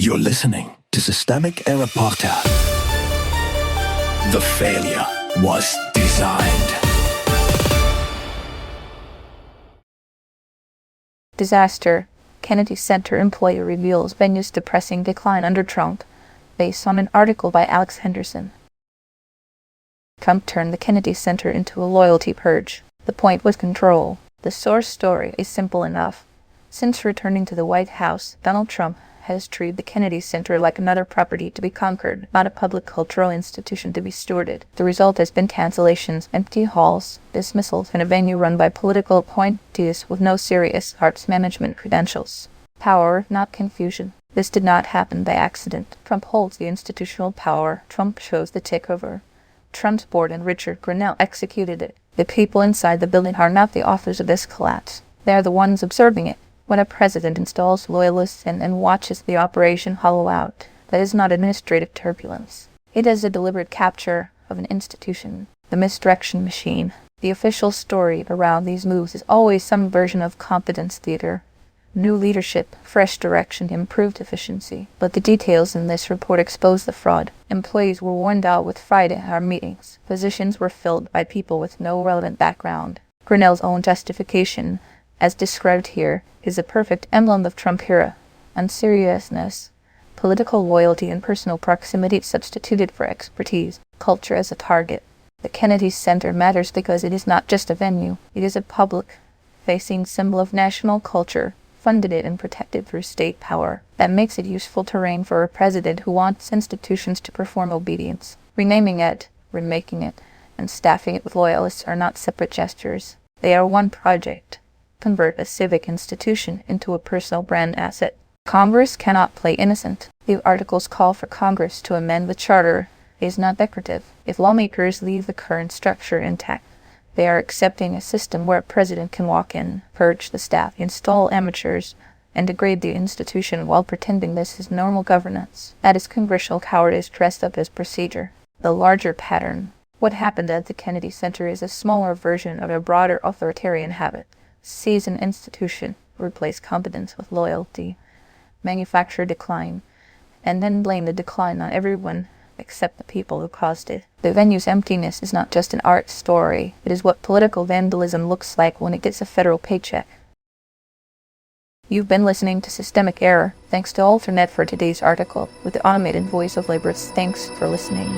You're listening to Systemic Error Podcast. The failure was designed. Disaster. Kennedy Center employee reveals venue's depressing decline under Trump, based on an article by Alex Henderson. Trump turned the Kennedy Center into a loyalty purge. The point was control. The source story is simple enough. Since returning to the White House, Donald Trump has treated the Kennedy Center like another property to be conquered, not a public cultural institution to be stewarded. The result has been cancellations, empty halls, dismissals, and a venue run by political appointees with no serious arts management credentials. Power, not confusion. This did not happen by accident. Trump holds the institutional power. Trump chose the takeover. Trump's board and Richard Grenell executed it. The people inside the building are not the authors of this collapse. They are the ones observing it. When a president installs loyalists and watches the operation hollow out, that is not administrative turbulence. It is a deliberate capture of an institution, the misdirection machine. The official story around these moves is always some version of competence theater. New leadership, fresh direction, improved efficiency. But the details in this report expose the fraud. Employees were warned out with Friday-hour meetings. Positions were filled by people with no relevant background. Grenell's own justification, as described here, is a perfect emblem of Trump era. Unseriousness, political loyalty, and personal proximity substituted for expertise, culture as a target. The Kennedy Center matters because it is not just a venue. It is a public-facing symbol of national culture, funded and protected through state power. That makes it useful terrain for a president who wants institutions to perform obedience. Renaming it, remaking it, and staffing it with loyalists are not separate gestures. They are one project. Convert a civic institution into a personal brand asset. Congress cannot play innocent. The article's call for Congress to amend the charter is not decorative. If lawmakers leave the current structure intact, they are accepting a system where a president can walk in, purge the staff, install amateurs, and degrade the institution while pretending this is normal governance. That is congressional cowardice dressed up as procedure. The larger pattern. What happened at the Kennedy Center is a smaller version of a broader authoritarian habit. Seize an institution, replace competence with loyalty, manufacture decline, and then blame the decline on everyone except the people who caused it. The venue's emptiness is not just an art story. It is what political vandalism looks like when it gets a federal paycheck. You've been listening to Systemic Error. Thanks to Alternet for today's article, with the automated voice of Laborist. Thanks for listening.